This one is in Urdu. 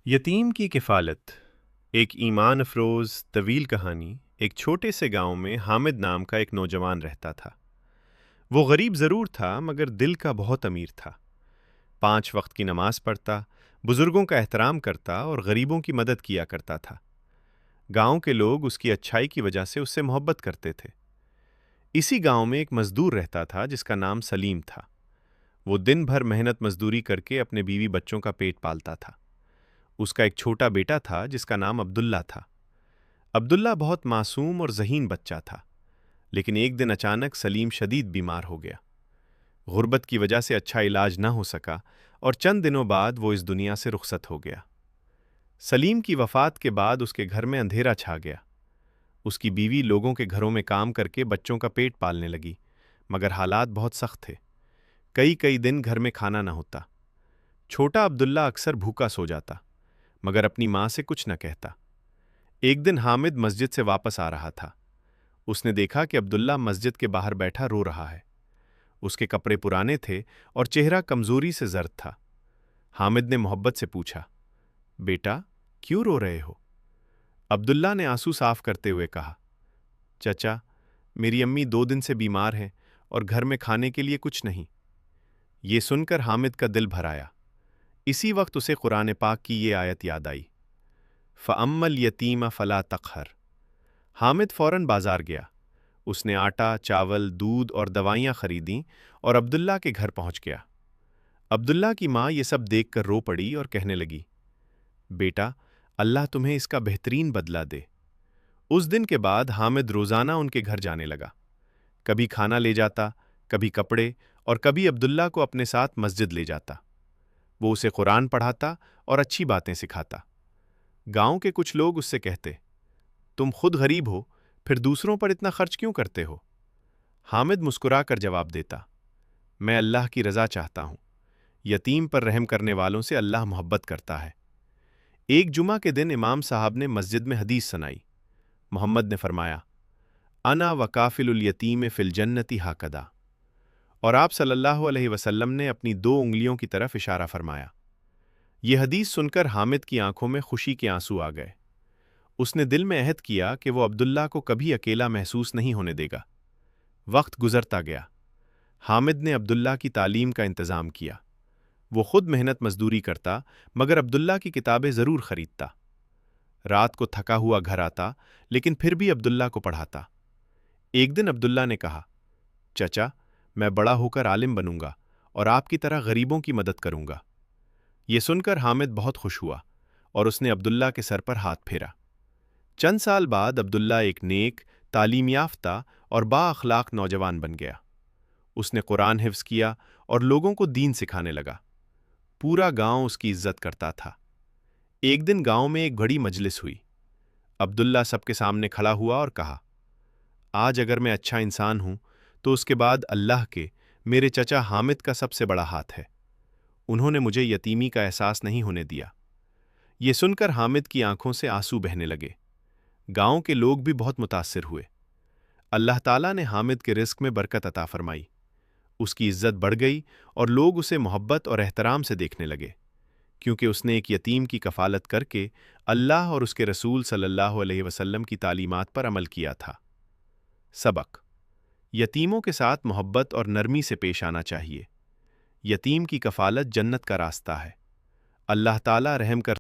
یتیم کی کفالت ایک ایمان افروز طویل کہانی۔ ایک چھوٹے سے گاؤں میں حامد نام کا ایک نوجوان رہتا تھا۔ وہ غریب ضرور تھا مگر دل کا بہت امیر تھا۔ 5 وقت کی نماز پڑھتا، بزرگوں کا احترام کرتا اور غریبوں کی مدد کیا کرتا تھا۔ گاؤں کے لوگ اس کی اچھائی کی وجہ سے اس سے محبت کرتے تھے۔ اسی گاؤں میں ایک مزدور رہتا تھا جس کا نام سلیم تھا۔ وہ دن بھر محنت مزدوری کر کے اپنے بیوی بچوں کا پیٹ پالتا تھا۔ اس کا ایک چھوٹا بیٹا تھا جس کا نام عبداللہ تھا۔ عبداللہ بہت معصوم اور ذہین بچہ تھا، لیکن ایک دن اچانک سلیم شدید بیمار ہو گیا۔ غربت کی وجہ سے اچھا علاج نہ ہو سکا اور چند دنوں بعد وہ اس دنیا سے رخصت ہو گیا۔ سلیم کی وفات کے بعد اس کے گھر میں اندھیرا چھا گیا۔ اس کی بیوی لوگوں کے گھروں میں کام کر کے بچوں کا پیٹ پالنے لگی، مگر حالات بہت سخت تھے۔ کئی دن گھر میں کھانا نہ ہوتا۔ چھوٹا عبداللہ اکثر بھوکا سو جاتا، مگر اپنی ماں سے کچھ نہ کہتا۔ ایک دن حامد مسجد سے واپس آ رہا تھا۔ اس نے دیکھا کہ عبداللہ مسجد کے باہر بیٹھا رو رہا ہے۔ اس کے کپڑے پرانے تھے اور چہرہ کمزوری سے زرد تھا۔ حامد نے محبت سے پوچھا، بیٹا کیوں رو رہے ہو؟ عبداللہ نے آنسو صاف کرتے ہوئے کہا، چچا میری امی 2 دن سے بیمار ہیں اور گھر میں کھانے کے لیے کچھ نہیں۔ یہ سن کر حامد کا دل بھر آیا۔ اسی وقت اسے قرآن پاک کی یہ آیت یاد آئی، فَأَمَّا الْيَتِيمَ فَلَا تَقْهَرْ۔ حامد فوراً بازار گیا۔ اس نے آٹا، چاول، دودھ اور دوائیاں خریدیں اور عبداللہ کے گھر پہنچ گیا۔ عبداللہ کی ماں یہ سب دیکھ کر رو پڑی اور کہنے لگی، بیٹا اللہ تمہیں اس کا بہترین بدلہ دے۔ اس دن کے بعد حامد روزانہ ان کے گھر جانے لگا۔ کبھی کھانا لے جاتا، کبھی کپڑے اور کبھی عبداللہ کو اپنے ساتھ مسجد لے جاتا۔ وہ اسے قرآن پڑھاتا اور اچھی باتیں سکھاتا۔ گاؤں کے کچھ لوگ اس سے کہتے، تم خود غریب ہو پھر دوسروں پر اتنا خرچ کیوں کرتے ہو؟ حامد مسکرا کر جواب دیتا، میں اللہ کی رضا چاہتا ہوں۔ یتیم پر رحم کرنے والوں سے اللہ محبت کرتا ہے۔ ایک جمعہ کے دن امام صاحب نے مسجد میں حدیث سنائی۔ محمد نے فرمایا، انا وکافل الیتیم فی الجنت ہاکدا، اور آپ صلی اللہ علیہ وسلم نے اپنی 2 انگلیوں کی طرف اشارہ فرمایا۔ یہ حدیث سن کر حامد کی آنکھوں میں خوشی کے آنسو آ گئے۔ اس نے دل میں عہد کیا کہ وہ عبداللہ کو کبھی اکیلا محسوس نہیں ہونے دے گا۔ وقت گزرتا گیا۔ حامد نے عبداللہ کی تعلیم کا انتظام کیا۔ وہ خود محنت مزدوری کرتا مگر عبداللہ کی کتابیں ضرور خریدتا۔ رات کو تھکا ہوا گھر آتا لیکن پھر بھی عبداللہ کو پڑھاتا۔ ایک دن عبداللہ نے کہا، چچا میں بڑا ہو کر عالم بنوں گا اور آپ کی طرح غریبوں کی مدد کروں گا۔ یہ سن کر حامد بہت خوش ہوا اور اس نے عبداللہ کے سر پر ہاتھ پھیرا۔ چند سال بعد عبداللہ ایک نیک، تعلیم یافتہ اور با اخلاق نوجوان بن گیا۔ اس نے قرآن حفظ کیا اور لوگوں کو دین سکھانے لگا۔ پورا گاؤں اس کی عزت کرتا تھا۔ ایک دن گاؤں میں ایک بڑی مجلس ہوئی۔ عبداللہ سب کے سامنے کھڑا ہوا اور کہا، آج اگر میں اچھا انسان ہوں تو اس کے بعد اللہ کے میرے چچا حامد کا سب سے بڑا ہاتھ ہے۔ انہوں نے مجھے یتیمی کا احساس نہیں ہونے دیا۔ یہ سن کر حامد کی آنکھوں سے آنسو بہنے لگے۔ گاؤں کے لوگ بھی بہت متاثر ہوئے۔ اللہ تعالیٰ نے حامد کے رزق میں برکت عطا فرمائی۔ اس کی عزت بڑھ گئی اور لوگ اسے محبت اور احترام سے دیکھنے لگے، کیونکہ اس نے ایک یتیم کی کفالت کر کے اللہ اور اس کے رسول صلی اللہ علیہ وسلم کی تعلیمات پر عمل کیا تھا۔ سبق: یتیموں کے ساتھ محبت اور نرمی سے پیش آنا چاہیے۔ یتیم کی کفالت جنت کا راستہ ہے۔ اللہ تعالیٰ رحم کر